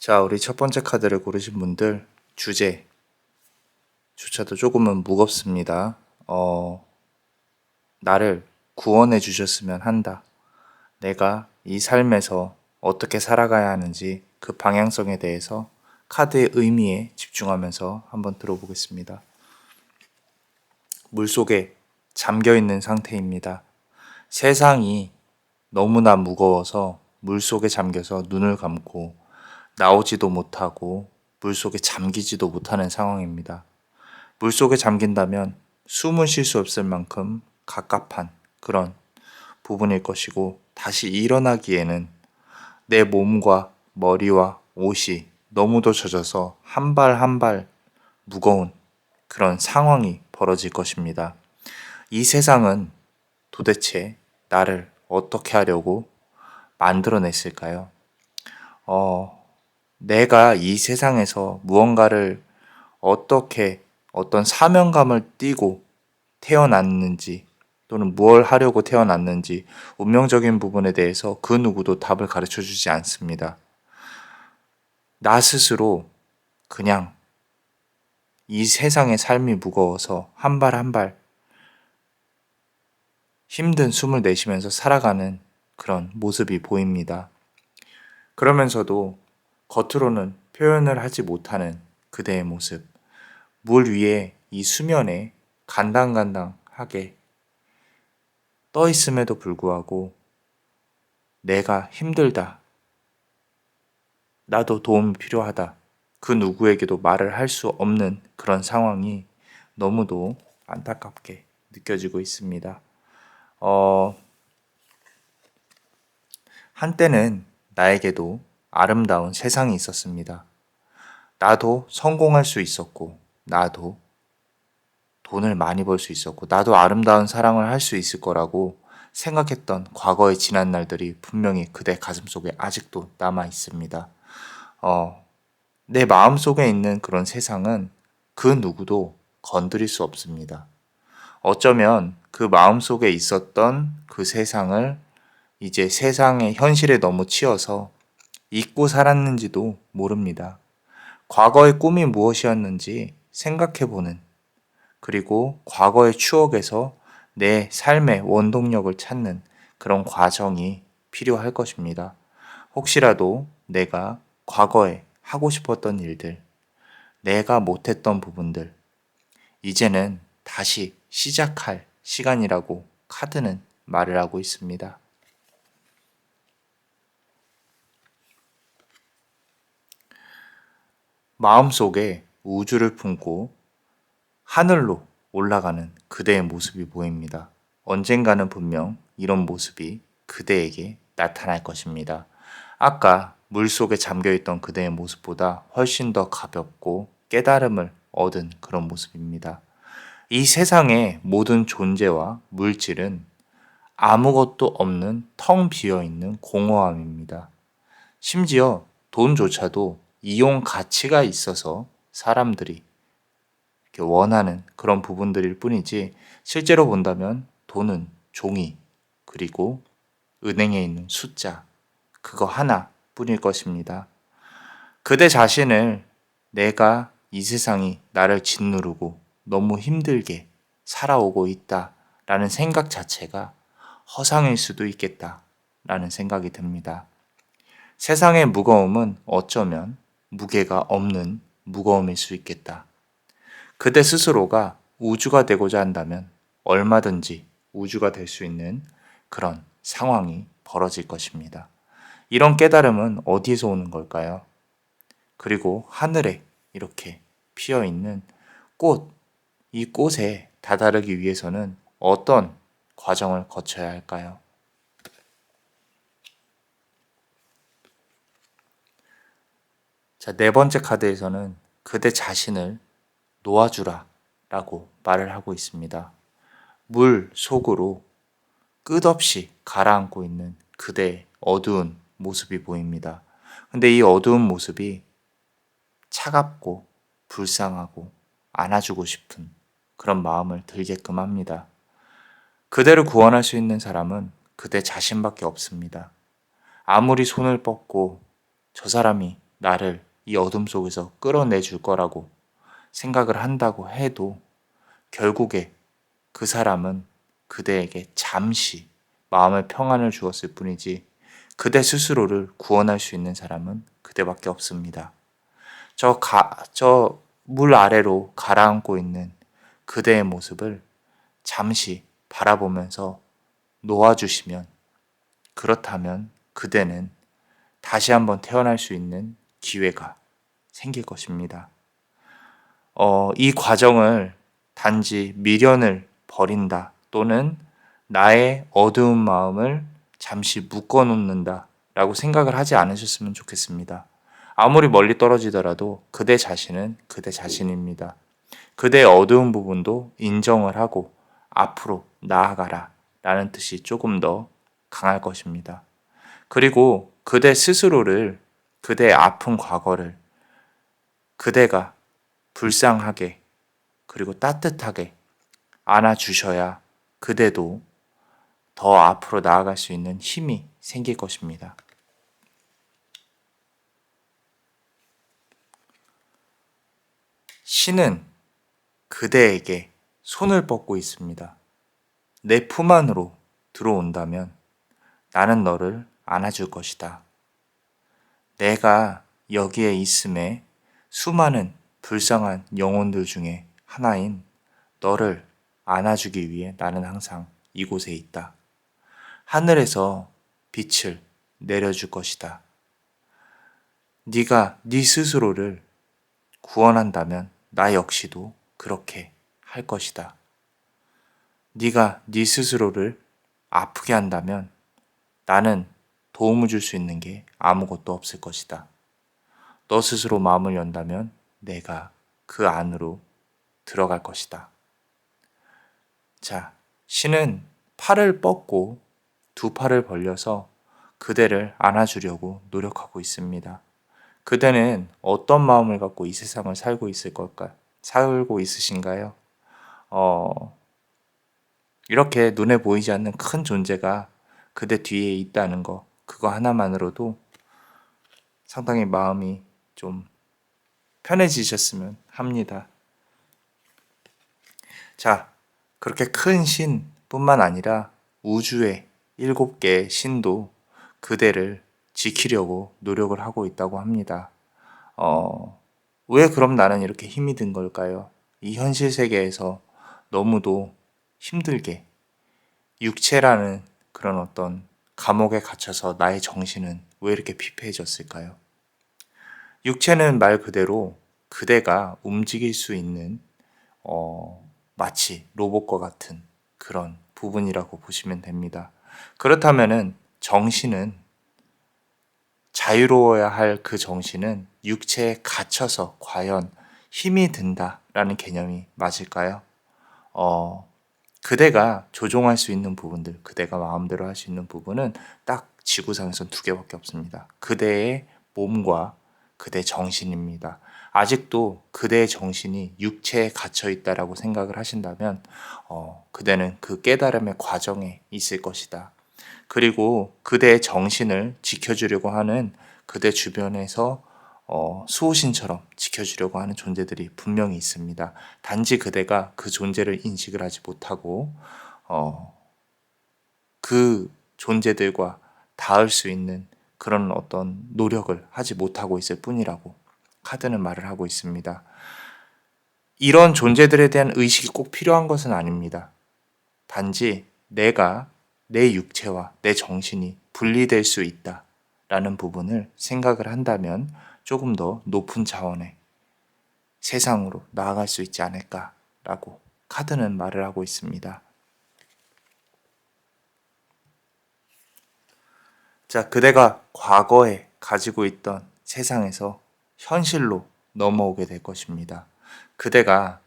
자, 우리 첫 번째 카드를 고르신 분들 주제조차도 조금은 무겁습니다. 나를 구원해 주셨으면 한다. 내가 이 삶에서 어떻게 살아가야 하는지 그 방향성에 대해서 카드의 의미에 집중하면서 한번 들어보겠습니다. 물속에 잠겨 있는 상태입니다. 세상이 너무나 무거워서 물속에 잠겨서 눈을 감고 나오지도 못하고 물속에 잠기지도 못하는 상황입니다. 물속에 잠긴다면 숨을 쉴 수 없을 만큼 갑갑한 그런 부분일 것이고, 다시 일어나기에는 내 몸과 머리와 옷이 너무도 젖어서 한 발 한 발 무거운 그런 상황이 벌어질 것입니다. 이 세상은 도대체 나를 어떻게 하려고 만들어냈을까요? 내가 이 세상에서 무언가를 어떻게 어떤 사명감을 띠고 태어났는지, 또는 무엇을 하려고 태어났는지 운명적인 부분에 대해서 그 누구도 답을 가르쳐 주지 않습니다. 나 스스로 그냥 이 세상의 삶이 무거워서 한 발 한 발 힘든 숨을 내쉬면서 살아가는 그런 모습이 보입니다. 그러면서도 겉으로는 표현을 하지 못하는 그대의 모습, 물 위에 이 수면에 간당간당하게 떠 있음에도 불구하고 내가 힘들다, 나도 도움이 필요하다, 그 누구에게도 말을 할 수 없는 그런 상황이 너무도 안타깝게 느껴지고 있습니다. 한때는 나에게도 아름다운 세상이 있었습니다. 나도 성공할 수 있었고, 나도 돈을 많이 벌 수 있었고, 나도 아름다운 사랑을 할 수 있을 거라고 생각했던 과거의 지난 날들이 분명히 그대 가슴속에 아직도 남아 있습니다. 내 마음속에 있는 그런 세상은 그 누구도 건드릴 수 없습니다. 어쩌면 그 마음속에 있었던 그 세상을 이제 세상의 현실에 너무 치여서 잊고 살았는지도 모릅니다. 과거의 꿈이 무엇이었는지 생각해보는, 그리고 과거의 추억에서 내 삶의 원동력을 찾는 그런 과정이 필요할 것입니다. 혹시라도 내가 과거에 하고 싶었던 일들, 내가 못했던 부분들, 이제는 다시 시작할 시간이라고 카드는 말을 하고 있습니다. 마음속에 우주를 품고 하늘로 올라가는 그대의 모습이 보입니다. 언젠가는 분명 이런 모습이 그대에게 나타날 것입니다. 아까 물속에 잠겨있던 그대의 모습보다 훨씬 더 가볍고 깨달음을 얻은 그런 모습입니다. 이 세상의 모든 존재와 물질은 아무것도 없는 텅 비어있는 공허함입니다. 심지어 돈조차도 이용 가치가 있어서 사람들이 이렇게 원하는 그런 부분들일 뿐이지, 실제로 본다면 돈은 종이, 그리고 은행에 있는 숫자, 그거 하나 뿐일 것입니다. 그대 자신을 내가 이 세상이 나를 짓누르고 너무 힘들게 살아오고 있다라는 생각 자체가 허상일 수도 있겠다라는 생각이 듭니다. 세상의 무거움은 어쩌면 무게가 없는 무거움일 수 있겠다. 그대 스스로가 우주가 되고자 한다면 얼마든지 우주가 될 수 있는 그런 상황이 벌어질 것입니다. 이런 깨달음은 어디에서 오는 걸까요? 그리고 하늘에 이렇게 피어 있는 꽃, 이 꽃에 다다르기 위해서는 어떤 과정을 거쳐야 할까요? 자, 네 번째 카드에서는 그대 자신을 놓아주라 라고 말을 하고 있습니다. 물 속으로 끝없이 가라앉고 있는 그대의 어두운 모습이 보입니다. 근데 이 어두운 모습이 차갑고 불쌍하고 안아주고 싶은 그런 마음을 들게끔 합니다. 그대를 구원할 수 있는 사람은 그대 자신밖에 없습니다. 아무리 손을 뻗고 저 사람이 나를 이 어둠 속에서 끌어내 줄 거라고 생각을 한다고 해도 결국에 그 사람은 그대에게 잠시 마음의 평안을 주었을 뿐이지 그대 스스로를 구원할 수 있는 사람은 그대밖에 없습니다. 저 물 아래로 가라앉고 있는 그대의 모습을 잠시 바라보면서 놓아주시면, 그렇다면 그대는 다시 한번 태어날 수 있는 기회가 생길 것입니다. 이 과정을 단지 미련을 버린다 또는 나의 어두운 마음을 잠시 묶어놓는다 라고 생각을 하지 않으셨으면 좋겠습니다. 아무리 멀리 떨어지더라도 그대 자신은 그대 자신입니다. 그대의 어두운 부분도 인정을 하고 앞으로 나아가라 라는 뜻이 조금 더 강할 것입니다. 그리고 그대 스스로를, 그대의 아픈 과거를 그대가 불쌍하게 그리고 따뜻하게 안아주셔야 그대도 더 앞으로 나아갈 수 있는 힘이 생길 것입니다. 신은 그대에게 손을 뻗고 있습니다. 내 품 안으로 들어온다면 나는 너를 안아줄 것이다. 내가 여기에 있음에 수많은 불쌍한 영혼들 중에 하나인 너를 안아주기 위해 나는 항상 이곳에 있다. 하늘에서 빛을 내려줄 것이다. 네가 네 스스로를 구원한다면 나 역시도 그렇게 할 것이다. 네가 네 스스로를 아프게 한다면 나는 도움을 줄 수 있는 게 아무것도 없을 것이다. 너 스스로 마음을 연다면 내가 그 안으로 들어갈 것이다. 자, 신은 팔을 뻗고 두 팔을 벌려서 그대를 안아주려고 노력하고 있습니다. 그대는 어떤 마음을 갖고 이 세상을 살고 있을 걸까요? 살고 있으신가요? 이렇게 눈에 보이지 않는 큰 존재가 그대 뒤에 있다는 거, 그거 하나만으로도 상당히 마음이 좀 편해지셨으면 합니다. 자, 그렇게 큰 신뿐만 아니라 우주의 7개의 신도 그대를 지키려고 노력을 하고 있다고 합니다. 왜 그럼 나는 이렇게 힘이 든 걸까요? 이 현실 세계에서 너무도 힘들게 육체라는 그런 어떤 감옥에 갇혀서 나의 정신은 왜 이렇게 피폐해졌을까요? 육체는 말 그대로 그대가 움직일 수 있는 마치 로봇과 같은 그런 부분이라고 보시면 됩니다. 그렇다면은 정신은, 자유로워야 할 그 정신은 육체에 갇혀서 과연 힘이 든다라는 개념이 맞을까요? 그대가 조종할 수 있는 부분들, 그대가 마음대로 할 수 있는 부분은 딱 지구상에선 2개밖에 없습니다. 그대의 몸과 그대의 정신입니다. 아직도 그대의 정신이 육체에 갇혀 있다라고 생각을 하신다면 그대는 그 깨달음의 과정에 있을 것이다. 그리고 그대의 정신을 지켜주려고 하는 그대 주변에서 수호신처럼 지켜주려고 하는 존재들이 분명히 있습니다. 단지 그대가 그 존재를 인식을 하지 못하고 그 존재들과 닿을 수 있는 그런 어떤 노력을 하지 못하고 있을 뿐이라고 카드는 말을 하고 있습니다. 이런 존재들에 대한 의식이 꼭 필요한 것은 아닙니다. 단지 내가 내 육체와 내 정신이 분리될 수 있다라는 부분을 생각을 한다면 조금 더 높은 차원의 세상으로 나아갈 수 있지 않을까라고 카드는 말을 하고 있습니다. 자, 그대가 과거에 가지고 있던 세상에서 현실로 넘어오게 될 것입니다. 그대가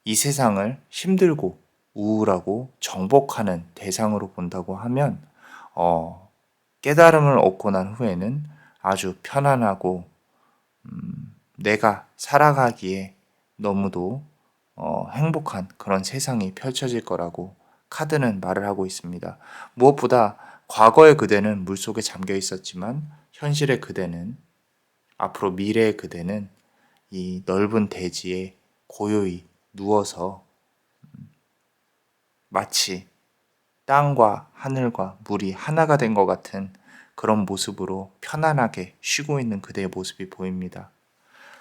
이 세상을 힘들고 우울하고 정복하는 대상으로 본다고 하면 깨달음을 얻고 난 후에는 아주 편안하고 내가 살아가기에 너무도 행복한 그런 세상이 펼쳐질 거라고 카드는 말을 하고 있습니다. 무엇보다 과거의 그대는 물속에 잠겨 있었지만 현실의 그대는 앞으로 미래의 그대는 이 넓은 대지에 고요히 누워서 마치 땅과 하늘과 물이 하나가 된 것 같은 그런 모습으로 편안하게 쉬고 있는 그대의 모습이 보입니다.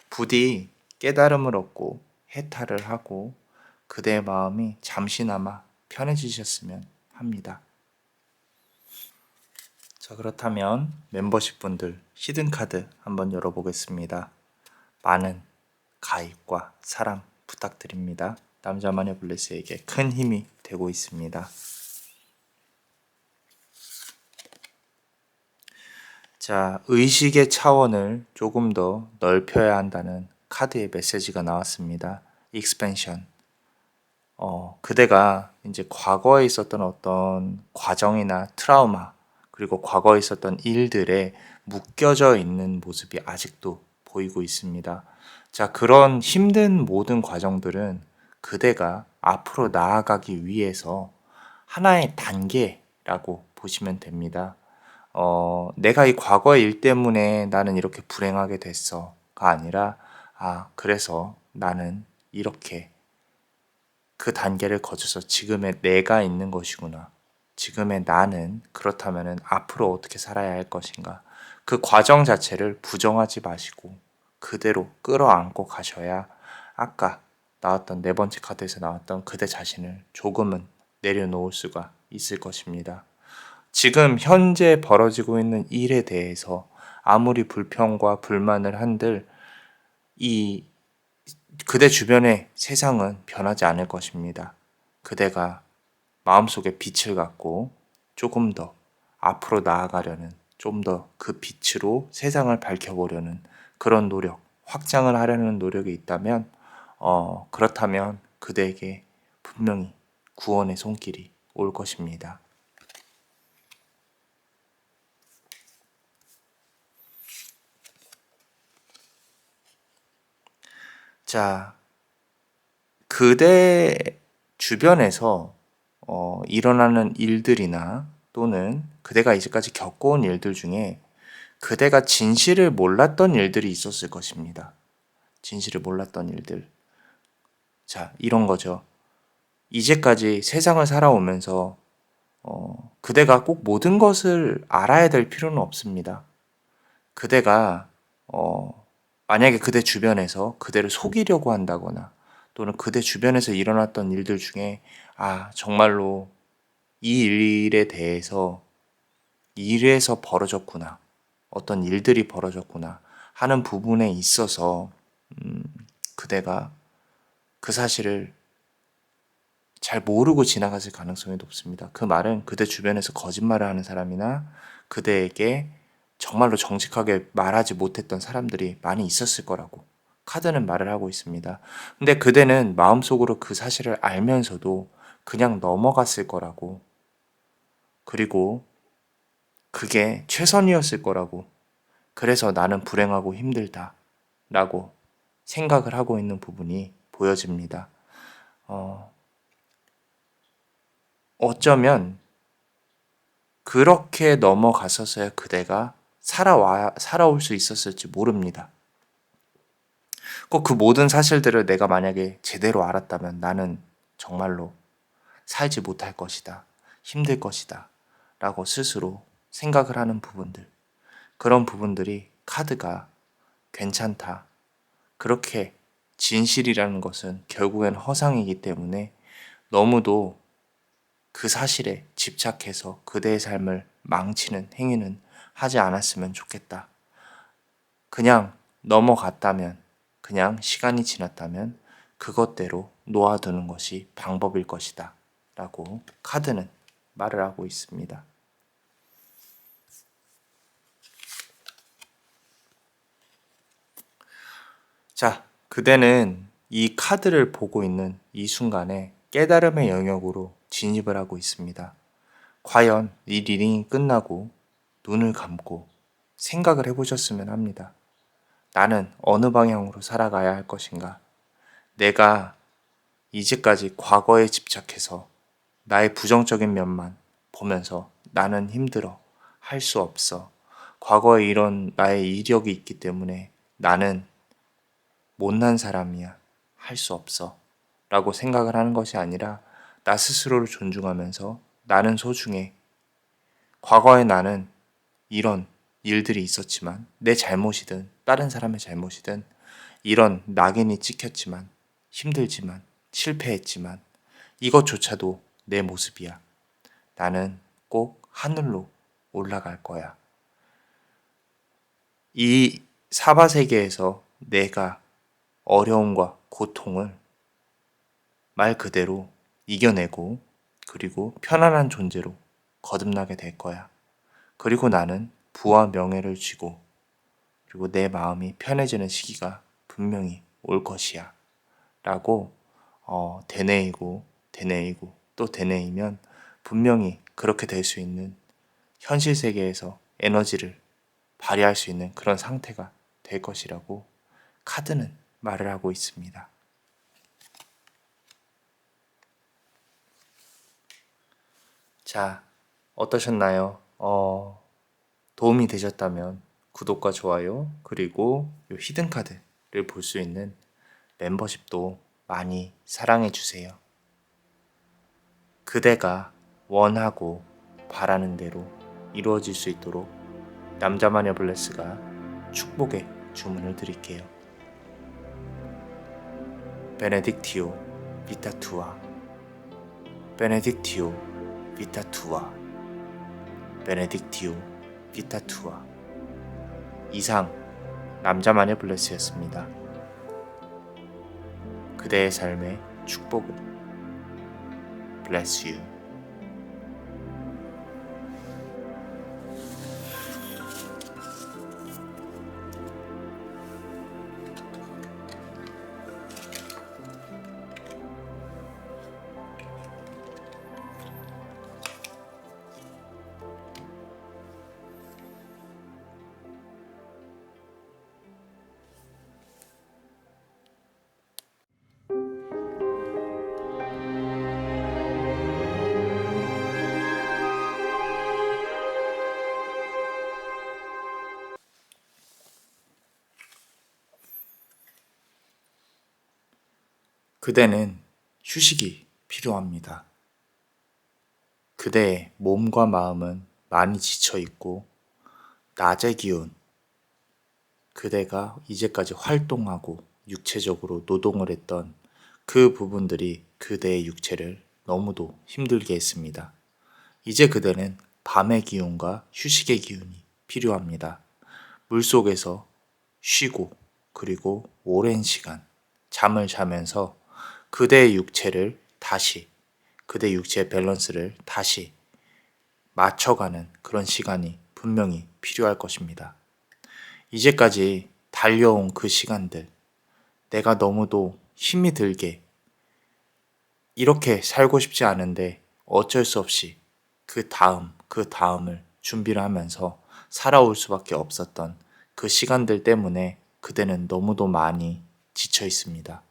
부디 깨달음을 얻고 해탈을 하고 그대의 마음이 잠시나마 편해지셨으면 합니다. 자, 그렇다면 멤버십 분들 히든카드 한번 열어보겠습니다. 많은 가입과 사랑 부탁드립니다. 남자마녀 블레스에게 큰 힘이 되고 있습니다. 자, 의식의 차원을 조금 더 넓혀야 한다는 카드의 메시지가 나왔습니다. 익스펜션. 그대가 이제 과거에 있었던 어떤 과정이나 트라우마, 그리고 과거에 있었던 일들에 묶여져 있는 모습이 아직도 보이고 있습니다. 자, 그런 힘든 모든 과정들은 그대가 앞으로 나아가기 위해서 하나의 단계라고 보시면 됩니다. 내가 이 과거의 일 때문에 나는 이렇게 불행하게 됐어가 아니라, 그래서 나는 이렇게 그 단계를 거쳐서 지금의 내가 있는 것이구나. 지금의 나는 그렇다면 앞으로 어떻게 살아야 할 것인가. 그 과정 자체를 부정하지 마시고 그대로 끌어안고 가셔야 아까 나왔던 네 번째 카드에서 나왔던 그대 자신을 조금은 내려놓을 수가 있을 것입니다. 지금 현재 벌어지고 있는 일에 대해서 아무리 불평과 불만을 한들 이 그대 주변의 세상은 변하지 않을 것입니다. 그대가 마음속에 빛을 갖고 조금 더 앞으로 나아가려는, 좀 더 그 빛으로 세상을 밝혀보려는 그런 노력, 확장을 하려는 노력이 있다면, 그렇다면 그대에게 분명히 구원의 손길이 올 것입니다. 자, 그대 주변에서 일어나는 일들이나 또는 그대가 이제까지 겪어온 일들 중에 그대가 진실을 몰랐던 일들이 있었을 것입니다. 진실을 몰랐던 일들. 자, 이런 거죠. 이제까지 세상을 살아오면서 그대가 꼭 모든 것을 알아야 될 필요는 없습니다. 그대가 만약에 그대 주변에서 그대를 속이려고 한다거나 또는 그대 주변에서 일어났던 일들 중에 정말로 이 일에 대해서 일에서 벌어졌구나, 어떤 일들이 벌어졌구나 하는 부분에 있어서 그대가 그 사실을 잘 모르고 지나갔을 가능성이 높습니다. 그 말은 그대 주변에서 거짓말을 하는 사람이나 그대에게 정말로 정직하게 말하지 못했던 사람들이 많이 있었을 거라고 카드는 말을 하고 있습니다. 근데 그대는 마음속으로 그 사실을 알면서도 그냥 넘어갔을 거라고, 그리고 그게 최선이었을 거라고, 그래서 나는 불행하고 힘들다 라고 생각을 하고 있는 부분이 보여집니다. 어쩌면 그렇게 넘어갔었어야 그대가 살아올 수 있었을지 모릅니다. 꼭 그 모든 사실들을 내가 만약에 제대로 알았다면 나는 정말로 살지 못할 것이다, 힘들 것이다 라고 스스로 생각을 하는 부분들, 그런 부분들이 카드가 괜찮다, 그렇게 진실이라는 것은 결국엔 허상이기 때문에 너무도 그 사실에 집착해서 그대의 삶을 망치는 행위는 하지 않았으면 좋겠다. 그냥 넘어갔다면, 그냥 시간이 지났다면 그것대로 놓아두는 것이 방법일 것이다. 라고 카드는 말을 하고 있습니다. 자, 그대는 이 카드를 보고 있는 이 순간에 깨달음의 영역으로 진입을 하고 있습니다. 과연 이 리딩이 끝나고 눈을 감고 생각을 해보셨으면 합니다. 나는 어느 방향으로 살아가야 할 것인가? 내가 이제까지 과거에 집착해서 나의 부정적인 면만 보면서 나는 힘들어. 할 수 없어. 과거에 이런 나의 이력이 있기 때문에 나는 못난 사람이야. 할 수 없어. 라고 생각을 하는 것이 아니라 나 스스로를 존중하면서 나는 소중해. 과거의 나는 이런 일들이 있었지만 내 잘못이든 다른 사람의 잘못이든 이런 낙인이 찍혔지만 힘들지만 실패했지만 이것조차도 내 모습이야. 나는 꼭 하늘로 올라갈 거야. 이 사바세계에서 내가 어려움과 고통을 말 그대로 이겨내고 그리고 편안한 존재로 거듭나게 될 거야. 그리고 나는 부와 명예를 쥐고 그리고 내 마음이 편해지는 시기가 분명히 올 것이야. 라고 되뇌이고 또 되뇌이면 분명히 그렇게 될 수 있는 현실 세계에서 에너지를 발휘할 수 있는 그런 상태가 될 것이라고 카드는 말을 하고 있습니다. 자, 어떠셨나요? 도움이 되셨다면 구독과 좋아요 그리고 이 히든 카드를 볼 수 있는 멤버십도 많이 사랑해 주세요. 그대가 원하고 바라는 대로 이루어질 수 있도록 남자마녀 블레스가 축복의 주문을 드릴게요. 베네딕티오 비타 투아 베네딕티오 비타 투아 베네딕티오 비타 투아. 이상 남자마녀 블레스였습니다. 그대의 삶의 축복을 Bless you. 그대는 휴식이 필요합니다. 그대의 몸과 마음은 많이 지쳐 있고 낮의 기운, 그대가 이제까지 활동하고 육체적으로 노동을 했던 그 부분들이 그대의 육체를 너무도 힘들게 했습니다. 이제 그대는 밤의 기운과 휴식의 기운이 필요합니다. 물속에서 쉬고 그리고 오랜 시간 잠을 자면서 그대의 육체를 다시, 그대의 육체의 밸런스를 다시 맞춰가는 그런 시간이 분명히 필요할 것입니다. 이제까지 달려온 그 시간들, 내가 너무도 힘이 들게 이렇게 살고 싶지 않은데 어쩔 수 없이 그 다음을 준비를 하면서 살아올 수밖에 없었던 그 시간들 때문에 그대는 너무도 많이 지쳐 있습니다.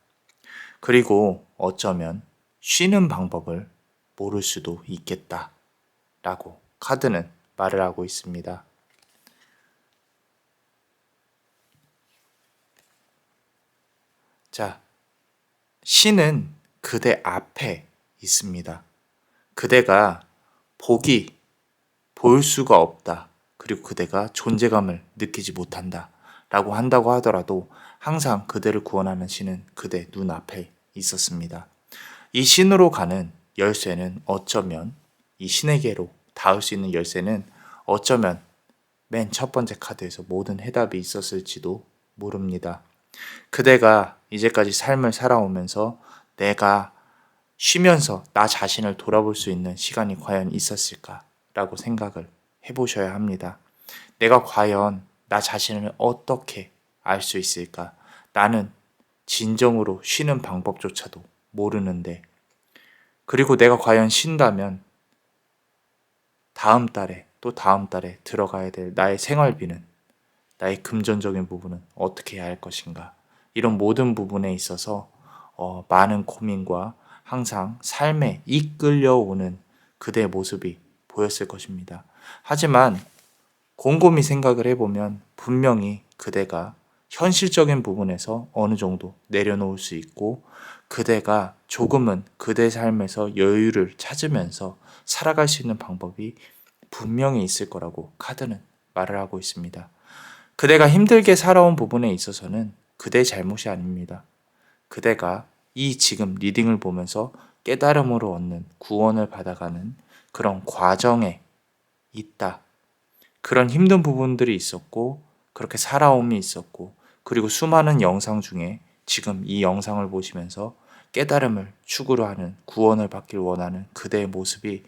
그리고 어쩌면 쉬는 방법을 모를 수도 있겠다 라고 카드는 말을 하고 있습니다. 자, 신은 그대 앞에 있습니다. 그대가 볼 수가 없다. 그리고 그대가 존재감을 느끼지 못한다. 라고 한다고 하더라도 항상 그대를 구원하는 신은 그대 눈앞에 있었습니다. 이 신으로 가는 열쇠는 어쩌면 이 신에게로 닿을 수 있는 열쇠는 어쩌면 맨 첫 번째 카드에서 모든 해답이 있었을지도 모릅니다. 그대가 이제까지 삶을 살아오면서 내가 쉬면서 나 자신을 돌아볼 수 있는 시간이 과연 있었을까라고 생각을 해보셔야 합니다. 내가 과연 나 자신을 어떻게 알 수 있을까? 나는 진정으로 쉬는 방법조차도 모르는데, 그리고 내가 과연 쉰다면 다음 달에 또 다음 달에 들어가야 될 나의 생활비는, 나의 금전적인 부분은 어떻게 해야 할 것인가? 이런 모든 부분에 있어서 많은 고민과 항상 삶에 이끌려오는 그대의 모습이 보였을 것입니다. 하지만 곰곰이 생각을 해보면 분명히 그대가 현실적인 부분에서 어느 정도 내려놓을 수 있고, 그대가 조금은 그대 삶에서 여유를 찾으면서 살아갈 수 있는 방법이 분명히 있을 거라고 카드는 말을 하고 있습니다. 그대가 힘들게 살아온 부분에 있어서는 그대의 잘못이 아닙니다. 그대가 이 지금 리딩을 보면서 깨달음으로 얻는 구원을 받아가는 그런 과정에 있다. 그런 힘든 부분들이 있었고, 그렇게 살아옴이 있었고, 그리고 수많은 영상 중에 지금 이 영상을 보시면서 깨달음을 추구로 하는, 구원을 받길 원하는 그대의 모습이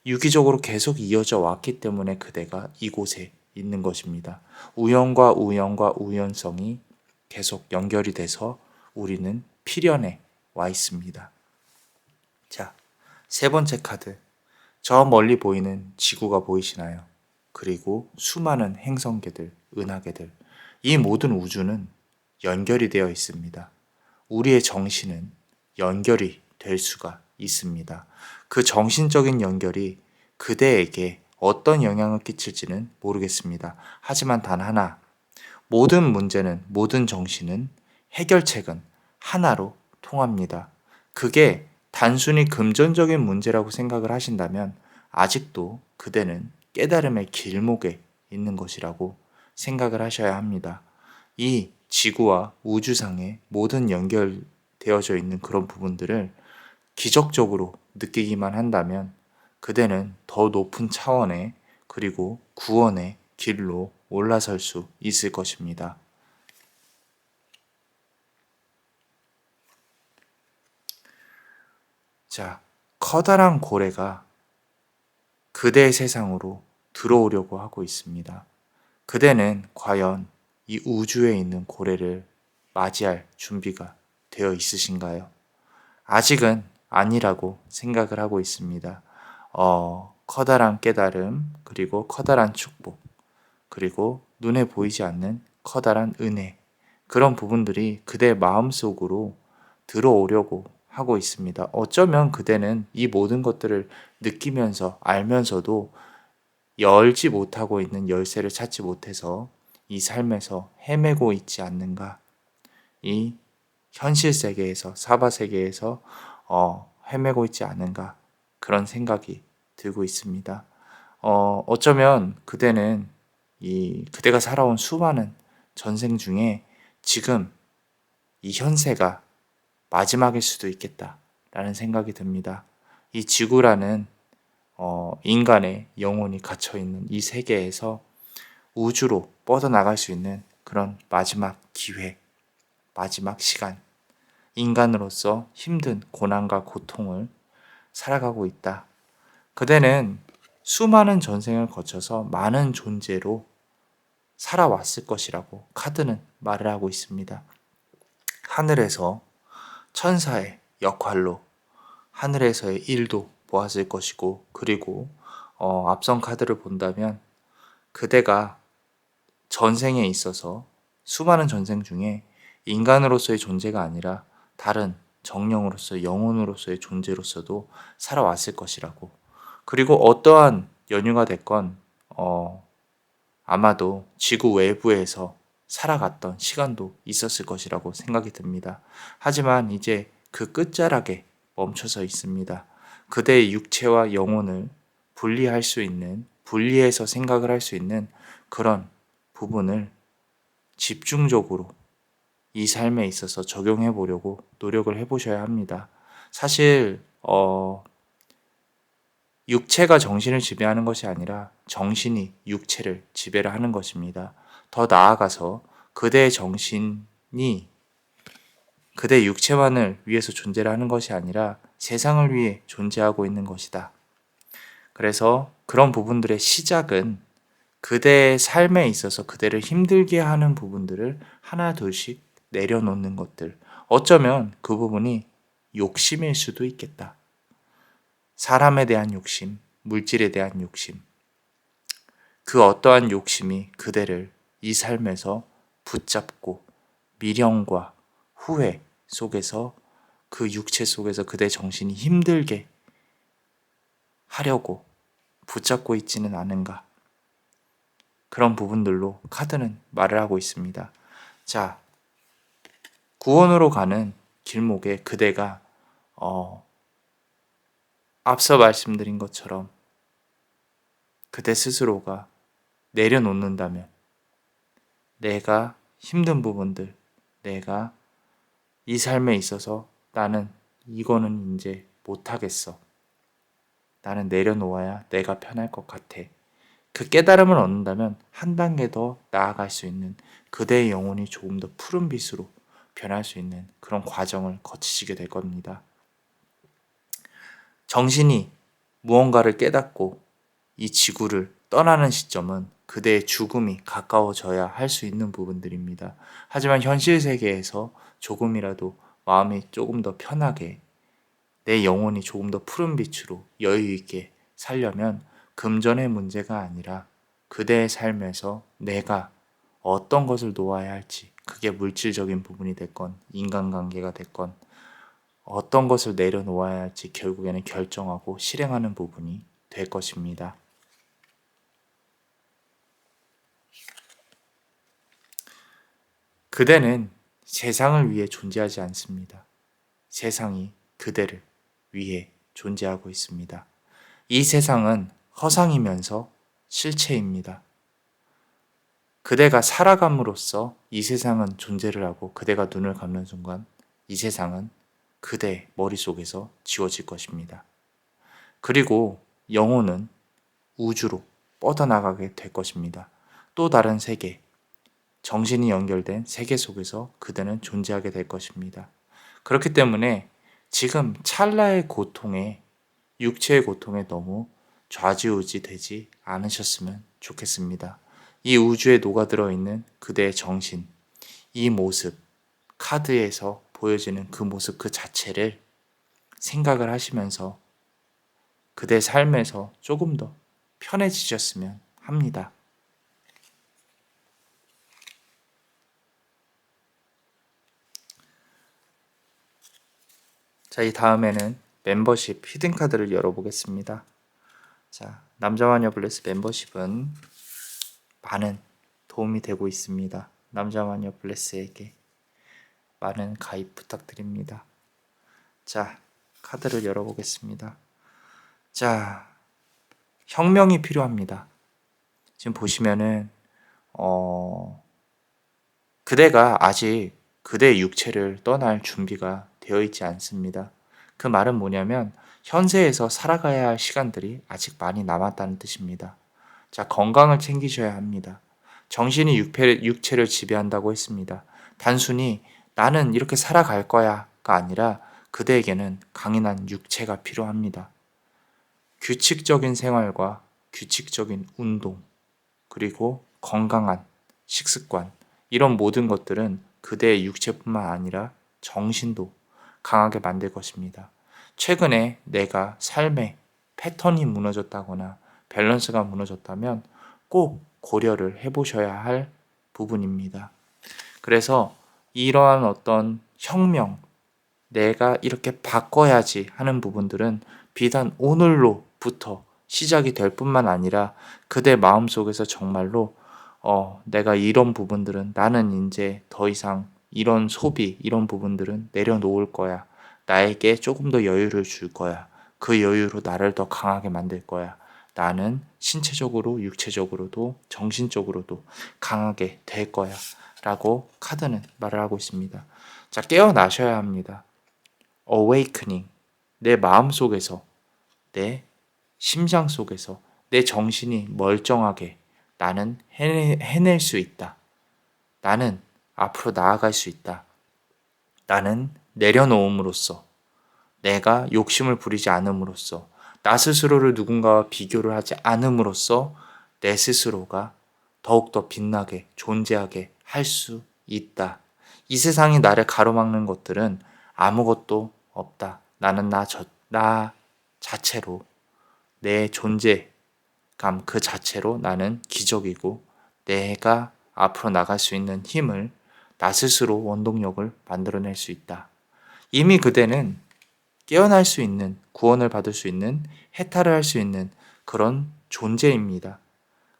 유기적으로 계속 이어져 왔기 때문에 그대가 이곳에 있는 것입니다. 우연과 우연과 우연성이 계속 연결이 돼서 우리는 필연에 와 있습니다. 자, 세 번째 카드. 저 멀리 보이는 지구가 보이시나요? 그리고 수많은 행성계들, 은하계들. 이 모든 우주는 연결이 되어 있습니다. 우리의 정신은 연결이 될 수가 있습니다. 그 정신적인 연결이 그대에게 어떤 영향을 끼칠지는 모르겠습니다. 하지만 단 하나, 모든 문제는, 모든 정신은, 해결책은 하나로 통합니다. 그게 단순히 금전적인 문제라고 생각을 하신다면 아직도 그대는 깨달음의 길목에 있는 것이라고 생각을 하셔야 합니다. 이 지구와 우주상의 모든 연결되어져 있는 그런 부분들을 기적적으로 느끼기만 한다면 그대는 더 높은 차원의, 그리고 구원의 길로 올라설 수 있을 것입니다. 자, 커다란 고래가 그대의 세상으로 들어오려고 하고 있습니다. 그대는 과연 이 우주에 있는 고래를 맞이할 준비가 되어 있으신가요? 아직은 아니라고 생각을 하고 있습니다. 커다란 깨달음, 그리고 커다란 축복, 그리고 눈에 보이지 않는 커다란 은혜, 그런 부분들이 그대 마음속으로 들어오려고 하고 있습니다. 어쩌면 그대는 이 모든 것들을 느끼면서 알면서도 열지 못하고 있는 열쇠를 찾지 못해서 이 삶에서 헤매고 있지 않는가. 이 현실 세계에서, 사바 세계에서 헤매고 있지 않은가, 그런 생각이 들고 있습니다. 어쩌면 그대는 그대가 살아온 수많은 전생 중에 지금 이 현세가 마지막일 수도 있겠다라는 생각이 듭니다. 이 지구라는 인간의 영혼이 갇혀 있는 이 세계에서 우주로 뻗어나갈 수 있는 그런 마지막 기회, 마지막 시간, 인간으로서 힘든 고난과 고통을 살아가고 있다. 그대는 수많은 전생을 거쳐서 많은 존재로 살아왔을 것이라고 카드는 말을 하고 있습니다. 하늘에서 천사의 역할로 하늘에서의 일도 보았을 것이고, 그리고 앞선 카드를 본다면 그대가 전생에 있어서 수많은 전생 중에 인간으로서의 존재가 아니라 다른 정령으로서, 영혼으로서의 존재로서도 살아왔을 것이라고. 그리고 어떠한 연유가 됐건 아마도 지구 외부에서 살아갔던 시간도 있었을 것이라고 생각이 듭니다. 하지만 이제 그 끝자락에 멈춰서 있습니다. 그대의 육체와 영혼을 분리할 수 있는, 분리해서 생각을 할 수 있는 그런 부분을 집중적으로 이 삶에 있어서 적용해 보려고 노력을 해보셔야 합니다. 사실 육체가 정신을 지배하는 것이 아니라 정신이 육체를 지배를 하는 것입니다. 더 나아가서 그대의 정신이 그대 육체만을 위해서 존재를 하는 것이 아니라 세상을 위해 존재하고 있는 것이다. 그래서 그런 부분들의 시작은 그대의 삶에 있어서 그대를 힘들게 하는 부분들을 하나 둘씩 내려놓는 것들. 어쩌면 그 부분이 욕심일 수도 있겠다. 사람에 대한 욕심, 물질에 대한 욕심. 그 어떠한 욕심이 그대를 이 삶에서 붙잡고 미련과 후회 속에서 그 육체 속에서 그대 정신이 힘들게 하려고 붙잡고 있지는 않은가. 그런 부분들로 카드는 말을 하고 있습니다. 자, 구원으로 가는 길목에 그대가 앞서 말씀드린 것처럼 그대 스스로가 내려놓는다면 내가 힘든 부분들, 내가 이 삶에 있어서 나는 이거는 이제 못하겠어. 나는 내려놓아야 내가 편할 것 같아. 그 깨달음을 얻는다면 한 단계 더 나아갈 수 있는 그대의 영혼이 조금 더 푸른 빛으로 변할 수 있는 그런 과정을 거치시게 될 겁니다. 정신이 무언가를 깨닫고 이 지구를 떠나는 시점은 그대의 죽음이 가까워져야 할 수 있는 부분들입니다. 하지만 현실 세계에서 조금이라도 마음이 조금 더 편하게 내 영혼이 조금 더 푸른 빛으로 여유 있게 살려면 금전의 문제가 아니라 그대의 삶에서 내가 어떤 것을 놓아야 할지, 그게 물질적인 부분이 됐건 인간관계가 됐건 어떤 것을 내려놓아야 할지 결국에는 결정하고 실행하는 부분이 될 것입니다. 그대는 세상을 위해 존재하지 않습니다. 세상이 그대를 위해 존재하고 있습니다. 이 세상은 허상이면서 실체입니다. 그대가 살아감으로써 이 세상은 존재를 하고 그대가 눈을 감는 순간 이 세상은 그대 머릿속에서 지워질 것입니다. 그리고 영혼은 우주로 뻗어나가게 될 것입니다. 또 다른 세계, 정신이 연결된 세계 속에서 그대는 존재하게 될 것입니다. 그렇기 때문에 지금 찰나의 고통에, 육체의 고통에 너무 좌지우지 되지 않으셨으면 좋겠습니다. 이 우주에 녹아들어 있는 그대의 정신, 이 모습, 카드에서 보여지는 그 모습 그 자체를 생각을 하시면서 그대 삶에서 조금 더 편해지셨으면 합니다. 자, 이 다음에는 멤버십 히든카드를 열어보겠습니다. 자, 남자마녀 블레스 멤버십은 많은 도움이 되고 있습니다. 남자마녀 블레스에게 많은 가입 부탁드립니다. 자, 카드를 열어보겠습니다. 자, 혁명이 필요합니다. 지금 보시면은 그대가 아직 그대의 육체를 떠날 준비가 되어 있지 않습니다. 그 말은 뭐냐면 현세에서 살아가야 할 시간들이 아직 많이 남았다는 뜻입니다. 자, 건강을 챙기셔야 합니다. 정신이 육체를 지배한다고 했습니다. 단순히 나는 이렇게 살아갈 거야가 아니라 그대에게는 강인한 육체가 필요합니다. 규칙적인 생활과 규칙적인 운동, 그리고 건강한 식습관, 이런 모든 것들은 그대의 육체뿐만 아니라 정신도 강하게 만들 것입니다. 최근에 내가 삶의 패턴이 무너졌다거나 밸런스가 무너졌다면 꼭 고려를 해보셔야 할 부분입니다. 그래서 이러한 어떤 혁명, 내가 이렇게 바꿔야지 하는 부분들은 비단 오늘로부터 시작이 될 뿐만 아니라 그대 마음속에서 정말로 내가 이런 부분들은 나는 이제 더 이상 이런 소비, 이런 부분들은 내려놓을 거야. 나에게 조금 더 여유를 줄 거야. 그 여유로 나를 더 강하게 만들 거야. 나는 신체적으로, 육체적으로도, 정신적으로도 강하게 될 거야. 라고 카드는 말을 하고 있습니다. 자, 깨어나셔야 합니다. awakening. 내 마음 속에서, 내 심장 속에서, 내 정신이 멀쩡하게 나는 해낼 수 있다. 나는 앞으로 나아갈 수 있다. 나는 내려놓음으로써, 내가 욕심을 부리지 않음으로써, 나 스스로를 누군가와 비교를 하지 않음으로써 내 스스로가 더욱더 빛나게 존재하게 할 수 있다. 이 세상이 나를 가로막는 것들은 아무것도 없다. 나는 나 자체로, 내 존재감 그 자체로 나는 기적이고, 내가 앞으로 나갈 수 있는 힘을 나 스스로 원동력을 만들어낼 수 있다. 이미 그대는 깨어날 수 있는, 구원을 받을 수 있는, 해탈을 할 수 있는 그런 존재입니다.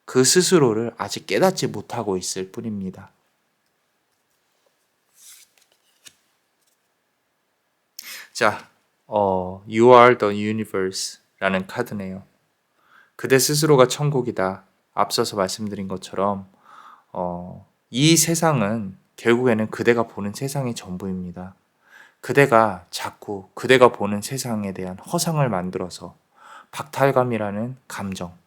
그 스스로를 아직 깨닫지 못하고 있을 뿐입니다. 자, You are the universe 라는 카드네요. 그대 스스로가 천국이다. 앞서서 말씀드린 것처럼 이 세상은 결국에는 그대가 보는 세상이 전부입니다. 그대가 자꾸 그대가 보는 세상에 대한 허상을 만들어서 박탈감이라는 감정,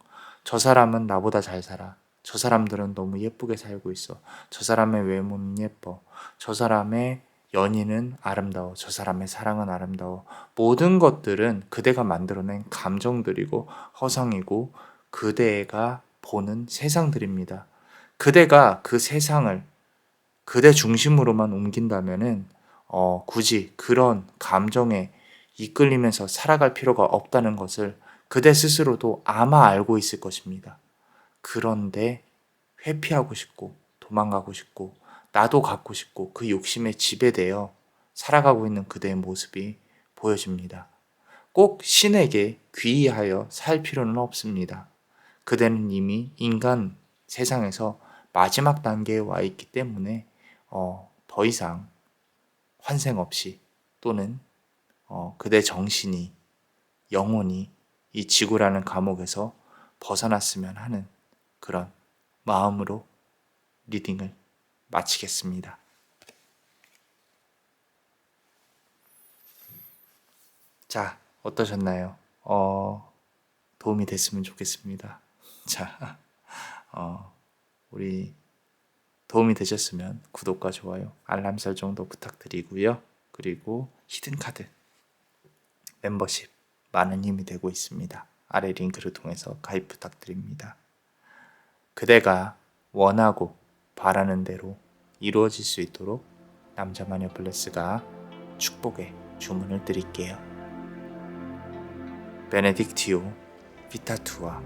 저 사람은 나보다 잘 살아, 저 사람들은 너무 예쁘게 살고 있어, 저 사람의 외모는 예뻐, 저 사람의 연인은 아름다워, 저 사람의 사랑은 아름다워, 모든 것들은 그대가 만들어낸 감정들이고 허상이고 그대가 보는 세상들입니다. 그대가 그 세상을 그대 중심으로만 옮긴다면은 굳이 그런 감정에 이끌리면서 살아갈 필요가 없다는 것을 그대 스스로도 아마 알고 있을 것입니다. 그런데 회피하고 싶고 도망가고 싶고 나도 갖고 싶고 그 욕심에 지배되어 살아가고 있는 그대의 모습이 보여집니다. 꼭 신에게 귀의하여 살 필요는 없습니다. 그대는 이미 인간 세상에서 마지막 단계에 와 있기 때문에 더 이상 환생 없이 또는 그대 정신이 영혼이 이 지구라는 감옥에서 벗어났으면 하는 그런 마음으로 리딩을 마치겠습니다. 자, 어떠셨나요? 도움이 됐으면 좋겠습니다. 자, 우리 도움이 되셨으면 구독과 좋아요, 알람 설정도 부탁드리고요. 그리고 히든카드 멤버십 많은 힘이 되고 있습니다. 아래 링크를 통해서 가입 부탁드립니다. 그대가 원하고 바라는 대로 이루어질 수 있도록 남자마녀 블레스가 축복의 주문을 드릴게요. 베네딕티오 비타투아,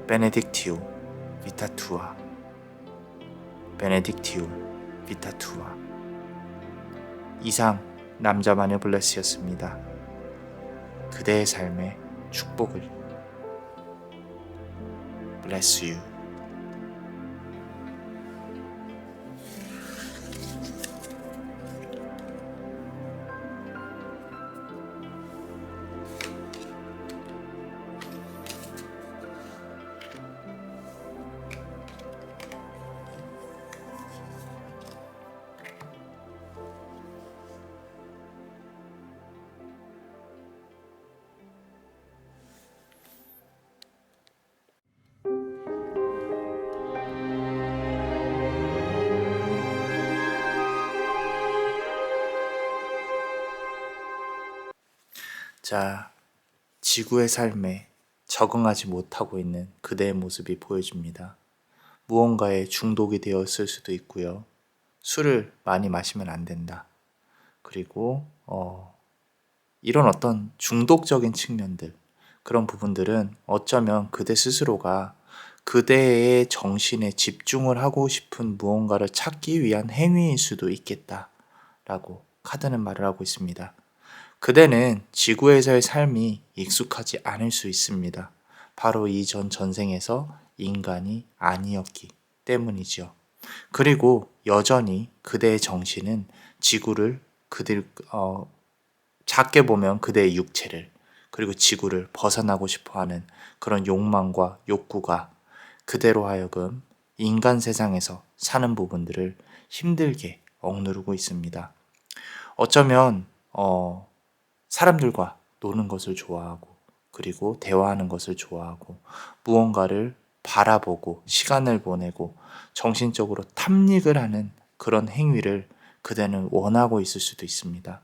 베네딕티오 비타투아, 베네딕티오 비타투아. 이상 남자마녀 블레스였습니다. 그대의 삶에 축복을. Bless you. 자, 지구의 삶에 적응하지 못하고 있는 그대의 모습이 보여집니다. 무언가에 중독이 되었을 수도 있고요. 술을 많이 마시면 안 된다. 그리고 이런 어떤 중독적인 측면들, 그런 부분들은 어쩌면 그대 스스로가 그대의 정신에 집중을 하고 싶은 무언가를 찾기 위한 행위일 수도 있겠다라고 카드는 말을 하고 있습니다. 그대는 지구에서의 삶이 익숙하지 않을 수 있습니다. 바로 이전 전생에서 인간이 아니었기 때문이죠. 그리고 여전히 그대의 정신은 지구를 작게 보면 그대의 육체를, 그리고 지구를 벗어나고 싶어하는 그런 욕망과 욕구가 그대로 하여금 인간 세상에서 사는 부분들을 힘들게 억누르고 있습니다. 어쩌면 사람들과 노는 것을 좋아하고 그리고 대화하는 것을 좋아하고 무언가를 바라보고 시간을 보내고 정신적으로 탐닉을 하는 그런 행위를 그대는 원하고 있을 수도 있습니다.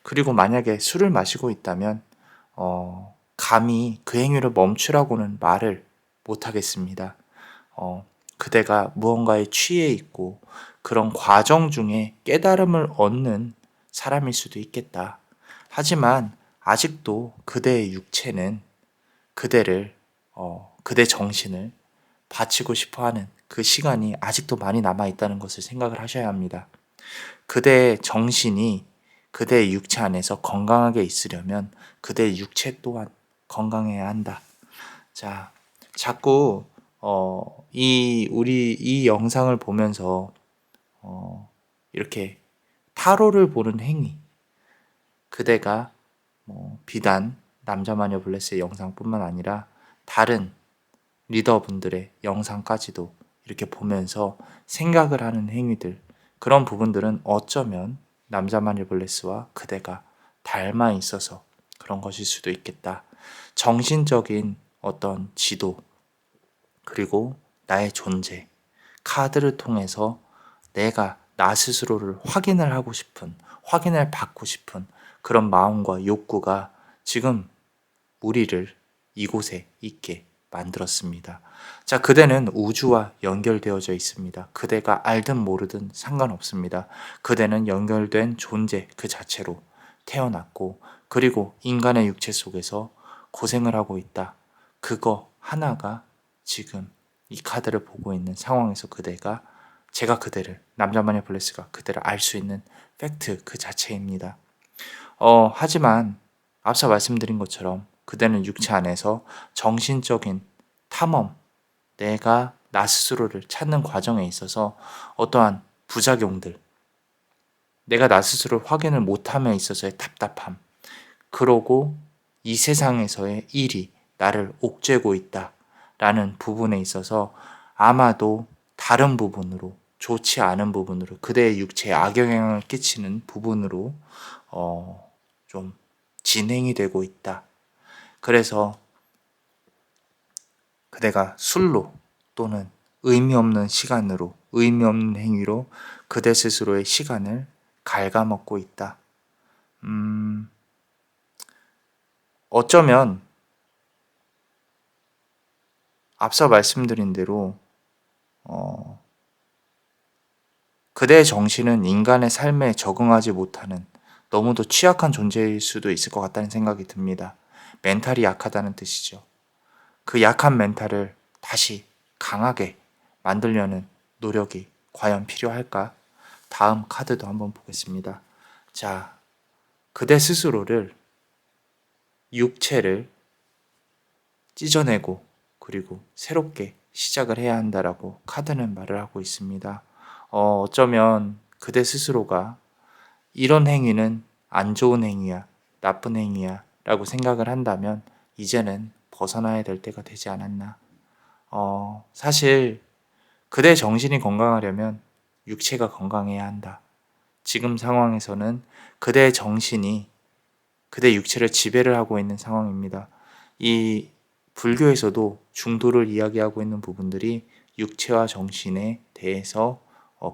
그리고 만약에 술을 마시고 있다면 감히 그 행위를 멈추라고는 말을 못하겠습니다. 그대가 무언가에 취해 있고 그런 과정 중에 깨달음을 얻는 사람일 수도 있겠다. 하지만 아직도 그대의 육체는 그대 정신을 바치고 싶어 하는 그 시간이 아직도 많이 남아 있다는 것을 생각을 하셔야 합니다. 그대의 정신이 그대의 육체 안에서 건강하게 있으려면 그대의 육체 또한 건강해야 한다. 자, 자꾸 우리 이 영상을 보면서 이렇게 타로를 보는 행위, 그대가 비단 남자마녀 블레스의 영상뿐만 아니라 다른 리더분들의 영상까지도 이렇게 보면서 생각을 하는 행위들, 그런 부분들은 어쩌면 남자마녀 블레스와 그대가 닮아 있어서 그런 것일 수도 있겠다. 정신적인 어떤 지도, 그리고 나의 존재, 카드를 통해서 내가 나 스스로를 확인을 받고 싶은 그런 마음과 욕구가 지금 우리를 이곳에 있게 만들었습니다. 자, 그대는 우주와 연결되어져 있습니다. 그대가 알든 모르든 상관없습니다. 그대는 연결된 존재 그 자체로 태어났고, 그리고 인간의 육체 속에서 고생을 하고 있다. 그거 하나가 지금 이 카드를 보고 있는 상황에서 남자마녀 블레스가 그대를 알 수 있는 팩트 그 자체입니다. 하지만 앞서 말씀드린 것처럼 그대는 육체 안에서 정신적인 탐험, 내가 나 스스로를 찾는 과정에 있어서 어떠한 부작용들, 내가 나 스스로를 확인을 못함에 있어서의 답답함, 그러고 이 세상에서의 일이 나를 옥죄고 있다라는 부분에 있어서 아마도 다른 부분으로, 좋지 않은 부분으로, 그대의 육체에 악영향을 끼치는 부분으로 좀 진행이 되고 있다. 그래서 그대가 술로 또는 의미 없는 시간으로, 의미 없는 행위로 그대 스스로의 시간을 갉아먹고 있다. 어쩌면 앞서 말씀드린 대로 그대의 정신은 인간의 삶에 적응하지 못하는 너무도 취약한 존재일 수도 있을 것 같다는 생각이 듭니다. 멘탈이 약하다는 뜻이죠. 그 약한 멘탈을 다시 강하게 만들려는 노력이 과연 필요할까? 다음 카드도 한번 보겠습니다. 자, 그대 스스로를, 육체를 찢어내고 그리고 새롭게 시작을 해야 한다라고 카드는 말을 하고 있습니다. 어쩌면 그대 스스로가 이런 행위는 안 좋은 행위야, 나쁜 행위야 라고 생각을 한다면 이제는 벗어나야 될 때가 되지 않았나. 사실 그대 정신이 건강하려면 육체가 건강해야 한다. 지금 상황에서는 그대의 정신이 그대 육체를 지배를 하고 있는 상황입니다. 이 불교에서도 중도를 이야기하고 있는 부분들이 육체와 정신에 대해서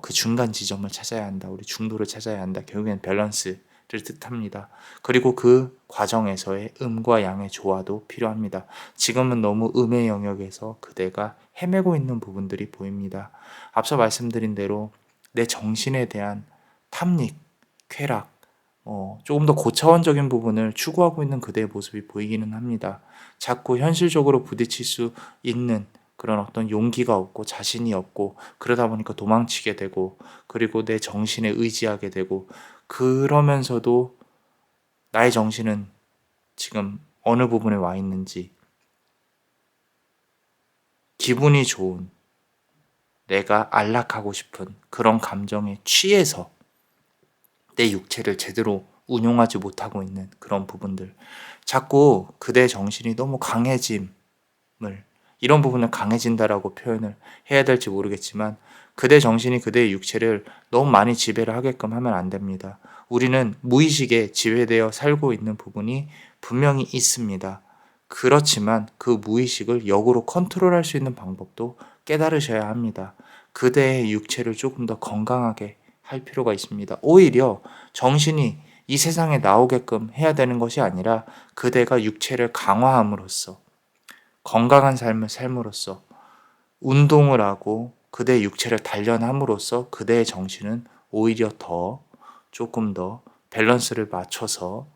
그 중간 지점을 찾아야 한다. 우리 중도를 찾아야 한다. 결국엔 밸런스를 뜻합니다. 그리고 그 과정에서의 음과 양의 조화도 필요합니다. 지금은 너무 음의 영역에서 그대가 헤매고 있는 부분들이 보입니다. 앞서 말씀드린 대로 내 정신에 대한 탐닉, 쾌락, 조금 더 고차원적인 부분을 추구하고 있는 그대의 모습이 보이기는 합니다. 자꾸 현실적으로 부딪힐 수 있는 그런 어떤 용기가 없고 자신이 없고 그러다 보니까 도망치게 되고 그리고 내 정신에 의지하게 되고 그러면서도 나의 정신은 지금 어느 부분에 와 있는지 기분이 좋은 내가 안락하고 싶은 그런 감정에 취해서 내 육체를 제대로 운용하지 못하고 있는 그런 부분들, 자꾸 그대 정신이 너무 강해짐을 이런 부분은 강해진다라고 표현을 해야 될지 모르겠지만 그대 정신이 그대의 육체를 너무 많이 지배를 하게끔 하면 안 됩니다. 우리는 무의식에 지배되어 살고 있는 부분이 분명히 있습니다. 그렇지만 그 무의식을 역으로 컨트롤할 수 있는 방법도 깨달으셔야 합니다. 그대의 육체를 조금 더 건강하게 할 필요가 있습니다. 오히려 정신이 이 세상에 나오게끔 해야 되는 것이 아니라 그대가 육체를 강화함으로써 건강한 삶을 삶으로써 운동을 하고 그대의 육체를 단련함으로써 그대의 정신은 오히려 조금 더 밸런스를 맞춰서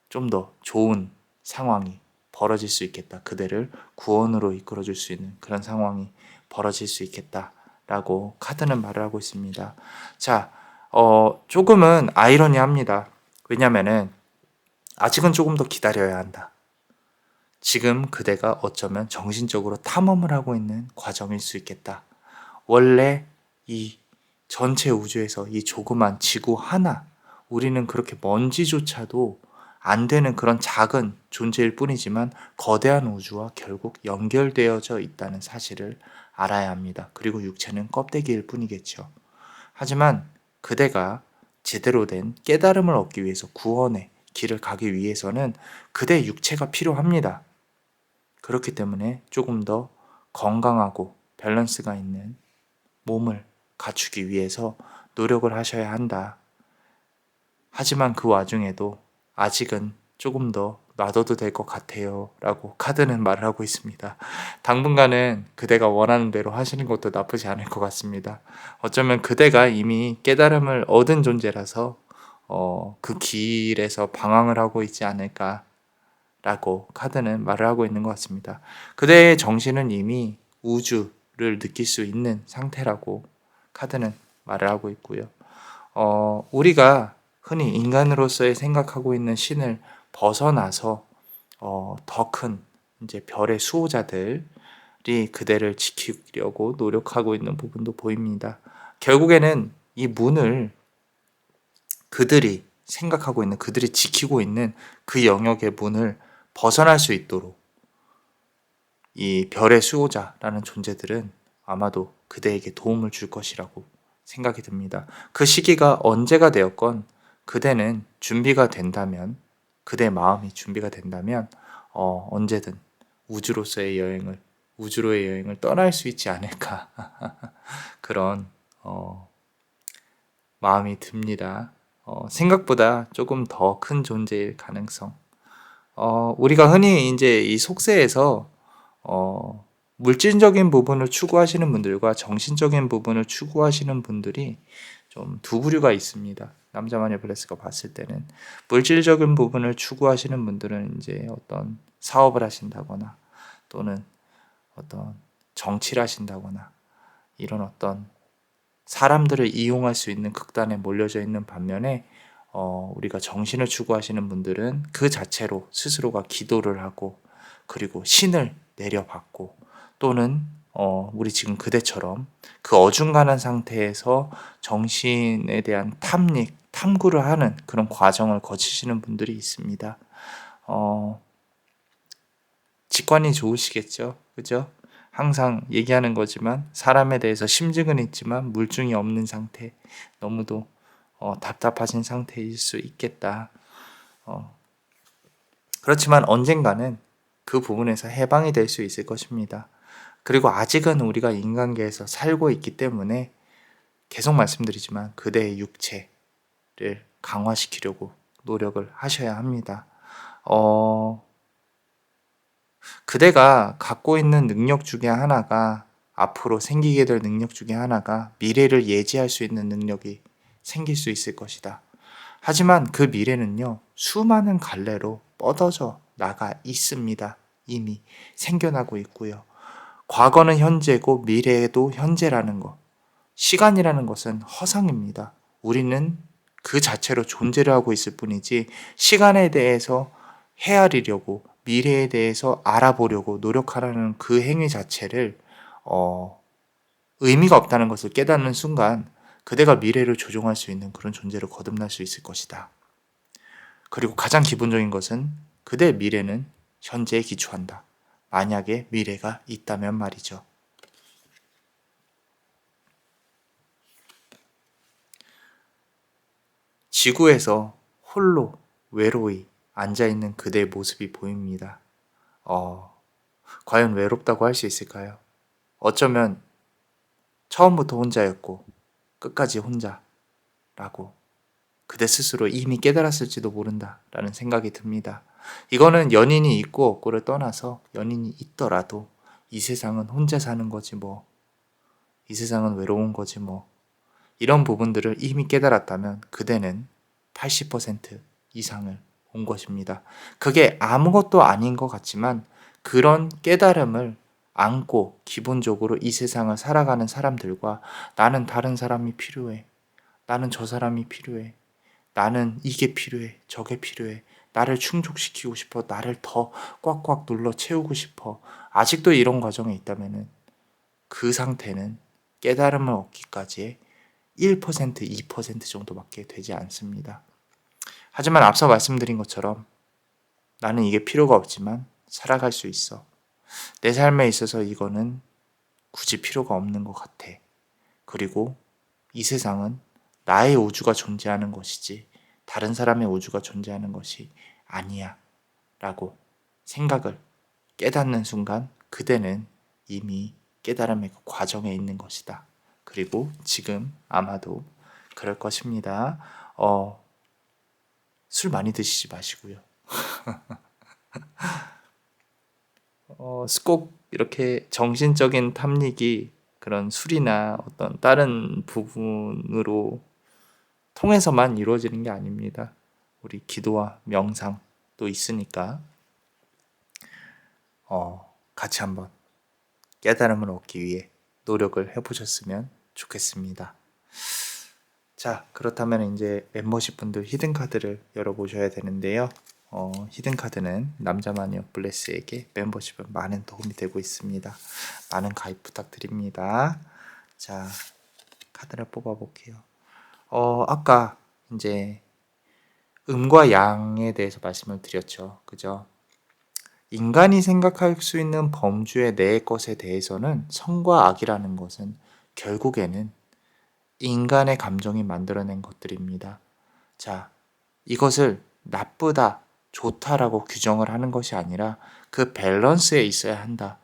좀 더 좋은 상황이 벌어질 수 있겠다. 그대를 구원으로 이끌어줄 수 있는 그런 상황이 벌어질 수 있겠다라고 카드는 말을 하고 있습니다. 자, 조금은 아이러니합니다. 왜냐면은 아직은 조금 더 기다려야 한다. 지금 그대가 어쩌면 정신적으로 탐험을 하고 있는 과정일 수 있겠다. 원래 이 전체 우주에서 이 조그만 지구 하나, 우리는 그렇게 먼지조차도 안 되는 그런 작은 존재일 뿐이지만 거대한 우주와 결국 연결되어져 있다는 사실을 알아야 합니다. 그리고 육체는 껍데기일 뿐이겠죠. 하지만 그대가 제대로 된 깨달음을 얻기 위해서 구원의 길을 가기 위해서는 그대의 육체가 필요합니다. 그렇기 때문에 조금 더 건강하고 밸런스가 있는 몸을 갖추기 위해서 노력을 하셔야 한다. 하지만 그 와중에도 아직은 조금 더 놔둬도 될 것 같아요 라고 카드는 말을 하고 있습니다. 당분간은 그대가 원하는 대로 하시는 것도 나쁘지 않을 것 같습니다. 어쩌면 그대가 이미 깨달음을 얻은 존재라서 그 길에서 방황을 하고 있지 않을까 라고 카드는 말을 하고 있는 것 같습니다. 그대의 정신은 이미 우주를 느낄 수 있는 상태라고 카드는 말을 하고 있고요. 우리가 흔히 인간으로서의 생각하고 있는 신을 벗어나서 더 큰 이제 별의 수호자들이 그대를 지키려고 노력하고 있는 부분도 보입니다. 결국에는 이 문을 그들이 생각하고 있는, 그들이 지키고 있는 그 영역의 문을 벗어날 수 있도록 이 별의 수호자라는 존재들은 아마도 그대에게 도움을 줄 것이라고 생각이 듭니다. 그 시기가 언제가 되었건 그대는 준비가 된다면, 그대 마음이 준비가 된다면 언제든 우주로의 여행을 떠날 수 있지 않을까 그런 마음이 듭니다. 생각보다 조금 더 큰 존재일 가능성. 우리가 흔히 이제 이 속세에서 물질적인 부분을 추구하시는 분들과 정신적인 부분을 추구하시는 분들이 좀 두 부류가 있습니다. 남자마녀 블레스가 봤을 때는 물질적인 부분을 추구하시는 분들은 이제 어떤 사업을 하신다거나 또는 어떤 정치를 하신다거나 이런 어떤 사람들을 이용할 수 있는 극단에 몰려져 있는 반면에 우리가 정신을 추구하시는 분들은 그 자체로 스스로가 기도를 하고 그리고 신을 내려받고 또는 우리 지금 그대처럼 그 어중간한 상태에서 정신에 대한 탐구를 하는 그런 과정을 거치시는 분들이 있습니다. 직관이 좋으시겠죠, 그죠? 항상 얘기하는 거지만 사람에 대해서 심증은 있지만 물증이 없는 상태, 너무도 답답하신 상태일 수 있겠다. 그렇지만 언젠가는 그 부분에서 해방이 될 수 있을 것입니다. 그리고 아직은 우리가 인간계에서 살고 있기 때문에 계속 말씀드리지만 그대의 육체를 강화시키려고 노력을 하셔야 합니다. 그대가 갖고 있는 능력 중에 하나가 앞으로 생기게 될 능력 중에 하나가 미래를 예지할 수 있는 능력이 생길 수 있을 것이다. 하지만 그 미래는요, 수많은 갈래로 뻗어져 나가 있습니다. 이미 생겨나고 있고요. 과거는 현재고 미래도 현재라는 것. 시간이라는 것은 허상입니다. 우리는 그 자체로 존재를 하고 있을 뿐이지 시간에 대해서 헤아리려고 미래에 대해서 알아보려고 노력하라는 그 행위 자체를 의미가 없다는 것을 깨닫는 순간 그대가 미래를 조종할 수 있는 그런 존재로 거듭날 수 있을 것이다. 그리고 가장 기본적인 것은 그대의 미래는 현재에 기초한다. 만약에 미래가 있다면 말이죠. 지구에서 홀로 외로이 앉아있는 그대의 모습이 보입니다. 과연 외롭다고 할 수 있을까요? 어쩌면 처음부터 혼자였고 끝까지 혼자라고 그대 스스로 이미 깨달았을지도 모른다라는 생각이 듭니다. 이거는 연인이 있고 없고를 떠나서 연인이 있더라도 이 세상은 혼자 사는 거지 뭐, 이 세상은 외로운 거지 뭐, 이런 부분들을 이미 깨달았다면 그대는 80% 이상을 온 것입니다. 그게 아무것도 아닌 것 같지만 그런 깨달음을 안고 기본적으로 이 세상을 살아가는 사람들과 나는 다른 사람이 필요해, 나는 저 사람이 필요해, 나는 이게 필요해, 저게 필요해, 나를 충족시키고 싶어, 나를 더 꽉꽉 눌러 채우고 싶어, 아직도 이런 과정에 있다면 그 상태는 깨달음을 얻기까지의 1%, 2% 정도밖에 되지 않습니다. 하지만 앞서 말씀드린 것처럼 나는 이게 필요가 없지만 살아갈 수 있어. 내 삶에 있어서 이거는 굳이 필요가 없는 것 같아. 그리고 이 세상은 나의 우주가 존재하는 것이지 다른 사람의 우주가 존재하는 것이 아니야 라고 생각을 깨닫는 순간 그대는 이미 깨달음의 그 과정에 있는 것이다. 그리고 지금 아마도 그럴 것입니다. 술 많이 드시지 마시고요. 꼭 이렇게 정신적인 탐닉이 그런 술이나 어떤 다른 부분으로 통해서만 이루어지는 게 아닙니다. 우리 기도와 명상도 있으니까 같이 한번 깨달음을 얻기 위해 노력을 해보셨으면 좋겠습니다. 자, 그렇다면 이제 멤버십 분들 히든카드를 열어보셔야 되는데요. 히든카드는 남자마니어 블레스에게 멤버십은 많은 도움이 되고 있습니다. 많은 가입 부탁드립니다. 자, 카드를 뽑아볼게요. 아까 이제 음과 양에 대해서 말씀을 드렸죠. 그죠? 인간이 생각할 수 있는 범주의 내 것에 대해서는 선과 악이라는 것은 결국에는 인간의 감정이 만들어낸 것들입니다. 자, 이것을 나쁘다, 좋다라고 규정을 하는 것이 아니라 그 밸런스에 있어야 한다.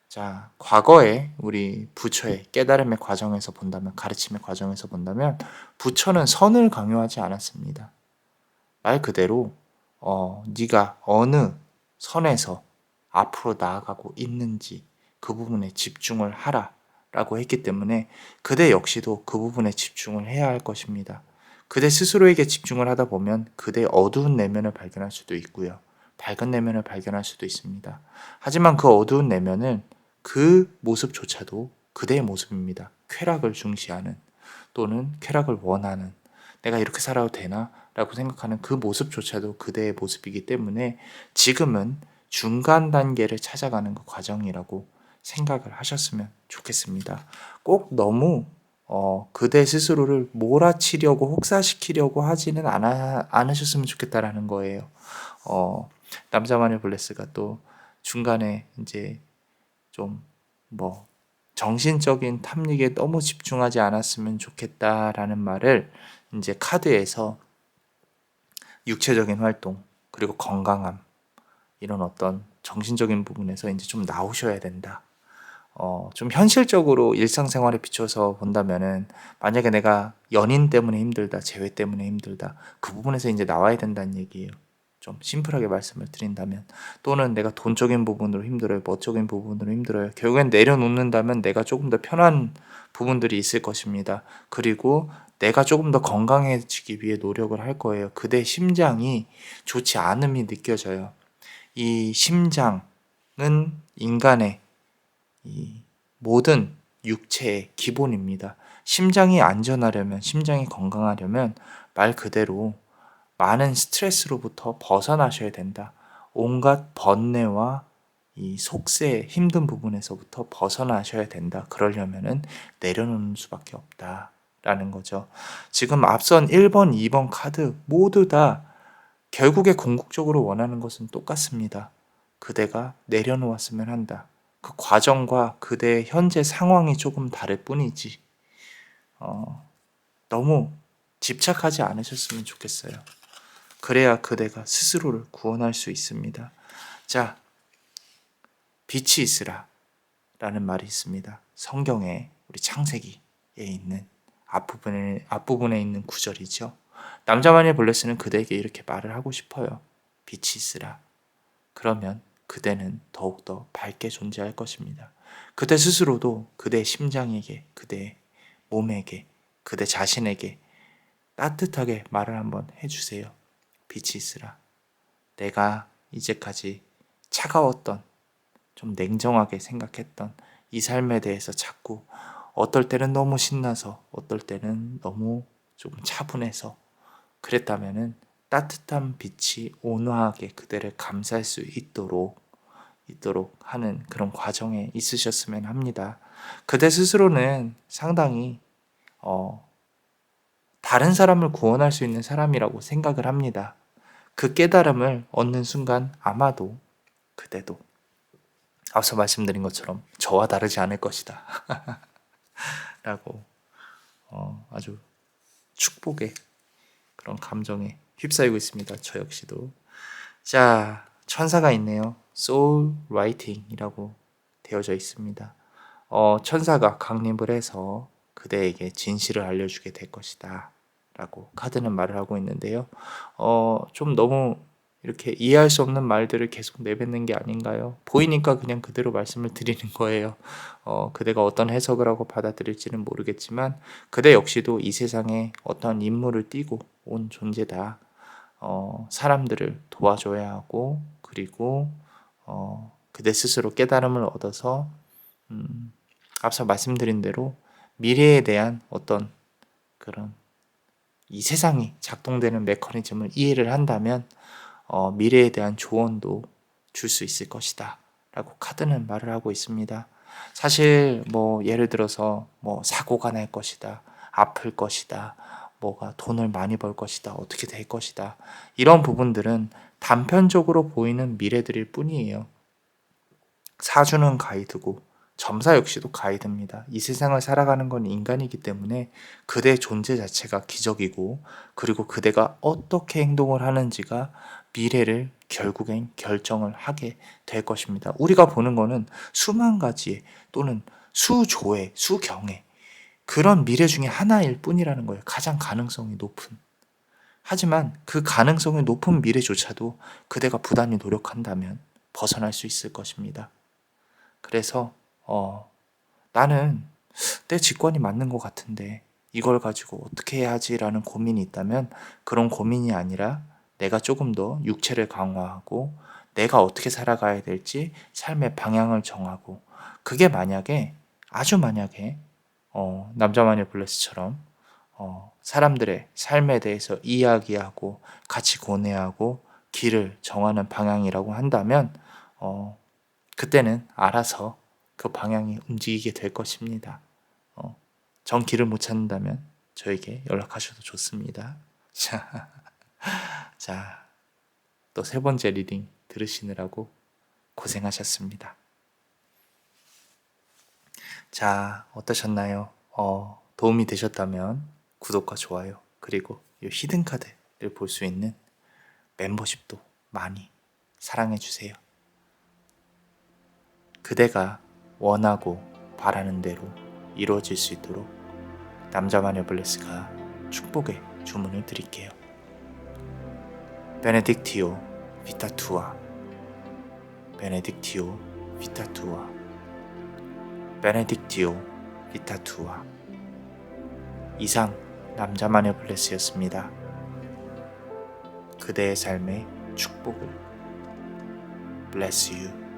자, 과거에 우리 부처의 깨달음의 과정에서 본다면, 가르침의 과정에서 본다면 부처는 선을 강요하지 않았습니다. 말 그대로 네가 어느 선에서 앞으로 나아가고 있는지 그 부분에 집중을 하라 라고 했기 때문에 그대 역시도 그 부분에 집중을 해야 할 것입니다. 그대 스스로에게 집중을 하다 보면 그대의 어두운 내면을 발견할 수도 있고요. 밝은 내면을 발견할 수도 있습니다. 하지만 그 어두운 내면은 그 모습조차도 그대의 모습입니다. 쾌락을 중시하는 또는 쾌락을 원하는 내가 이렇게 살아도 되나? 라고 생각하는 그 모습조차도 그대의 모습이기 때문에 지금은 중간 단계를 찾아가는 그 과정이라고 생각을 하셨으면 좋겠습니다. 꼭 너무 그대 스스로를 몰아치려고 혹사시키려고 하지는 않으셨으면 좋겠다라는 거예요. 남자만의 블레스가 또 중간에 이제 좀 정신적인 탐닉에 너무 집중하지 않았으면 좋겠다라는 말을 이제 카드에서 육체적인 활동 그리고 건강함 이런 어떤 정신적인 부분에서 이제 좀 나오셔야 된다. 좀 현실적으로 일상생활에 비춰서 본다면은 만약에 내가 연인 때문에 힘들다, 재회 때문에 힘들다 그 부분에서 이제 나와야 된다는 얘기예요. 좀 심플하게 말씀을 드린다면 또는 내가 돈적인 부분으로 힘들어요, 멋적인 부분으로 힘들어요. 결국엔 내려놓는다면 내가 조금 더 편한 부분들이 있을 것입니다. 그리고 내가 조금 더 건강해지기 위해 노력을 할 거예요. 그대 심장이 좋지 않음이 느껴져요. 이 심장은 인간의 이 모든 육체의 기본입니다. 심장이 안전하려면, 심장이 건강하려면 말 그대로 많은 스트레스로부터 벗어나셔야 된다. 온갖 번뇌와 이 속세 힘든 부분에서부터 벗어나셔야 된다. 그러려면은 내려놓는 수밖에 없다라는 거죠. 지금 앞선 1번, 2번 카드 모두 다 결국에 궁극적으로 원하는 것은 똑같습니다. 그대가 내려놓았으면 한다. 그 과정과 그대의 현재 상황이 조금 다를 뿐이지 너무 집착하지 않으셨으면 좋겠어요. 그래야 그대가 스스로를 구원할 수 있습니다. 자, 빛이 있으라 라는 말이 있습니다. 성경에 우리 창세기에 있는 앞부분에 있는 구절이죠. 남자만의 블레스는 그대에게 이렇게 말을 하고 싶어요. 빛이 있으라. 그러면 그대는 더욱더 밝게 존재할 것입니다. 그대 스스로도 그대의 심장에게, 그대의 몸에게, 그대 자신에게 따뜻하게 말을 한번 해주세요. 빛이 있으라. 내가 이제까지 차가웠던, 좀 냉정하게 생각했던 이 삶에 대해서 자꾸 어떨 때는 너무 신나서, 어떨 때는 너무 조금 차분해서 그랬다면은 따뜻한 빛이 온화하게 그대를 감쌀 수 있도록 하는 그런 과정에 있으셨으면 합니다. 그대 스스로는 상당히 다른 사람을 구원할 수 있는 사람이라고 생각을 합니다. 그 깨달음을 얻는 순간 아마도 그대도 앞서 말씀드린 것처럼 저와 다르지 않을 것이다 라고 아주 축복의 그런 감정에 휩싸이고 있습니다. 저 역시도. 자, 천사가 있네요. soul writing이라고 되어져 있습니다. 천사가 강림을 해서 그대에게 진실을 알려주게 될 것이다 라고 카드는 말을 하고 있는데요. 좀 너무 이렇게 이해할 수 없는 말들을 계속 내뱉는 게 아닌가요? 보이니까 그냥 그대로 말씀을 드리는 거예요. 그대가 어떤 해석을 하고 받아들일지는 모르겠지만 그대 역시도 이 세상에 어떤 임무를 띠고 온 존재다. 사람들을 도와줘야 하고 그리고 그대 스스로 깨달음을 얻어서 앞서 말씀드린 대로 미래에 대한 어떤 그런 이 세상이 작동되는 메커니즘을 이해를 한다면 미래에 대한 조언도 줄 수 있을 것이다 라고 카드는 말을 하고 있습니다. 사실 뭐 예를 들어서 뭐 사고가 날 것이다, 아플 것이다, 뭐가 돈을 많이 벌 것이다, 어떻게 될 것이다, 이런 부분들은 단편적으로 보이는 미래들일 뿐이에요. 사주는 가이드고 점사 역시도 가이드입니다. 이 세상을 살아가는 건 인간이기 때문에 그대의 존재 자체가 기적이고 그리고 그대가 어떻게 행동을 하는지가 미래를 결국엔 결정을 하게 될 것입니다. 우리가 보는 거는 수만 가지의 또는 수조의, 수경의 그런 미래 중에 하나일 뿐이라는 거예요. 가장 가능성이 높은. 하지만 그 가능성이 높은 미래조차도 그대가 부단히 노력한다면 벗어날 수 있을 것입니다. 그래서 나는 내 직관이 맞는 것 같은데 이걸 가지고 어떻게 해야 하지라는 고민이 있다면 그런 고민이 아니라 내가 조금 더 육체를 강화하고 내가 어떻게 살아가야 될지 삶의 방향을 정하고 그게 만약에 아주 만약에 남자마녀 블레스처럼 사람들의 삶에 대해서 이야기하고 같이 고뇌하고 길을 정하는 방향이라고 한다면 그때는 알아서 그 방향이 움직이게 될 것입니다. 정 길을 못 찾는다면 저에게 연락하셔도 좋습니다. 자, 또 세 번째 리딩 들으시느라고 고생하셨습니다. 자, 어떠셨나요? 도움이 되셨다면 구독과 좋아요 그리고 이 히든 카드를 볼 수 있는 멤버십도 많이 사랑해 주세요. 그대가 원하고 바라는 대로 이루어질 수 있도록 남자마녀 블레스가 축복의 주문을 드릴게요. 베네딕티오 비타투아, 베네딕티오 비타투아, 베네딕티오 비타투아. 이상 남자마녀 블레스였습니다. 그대의 삶의 축복을. Bless you.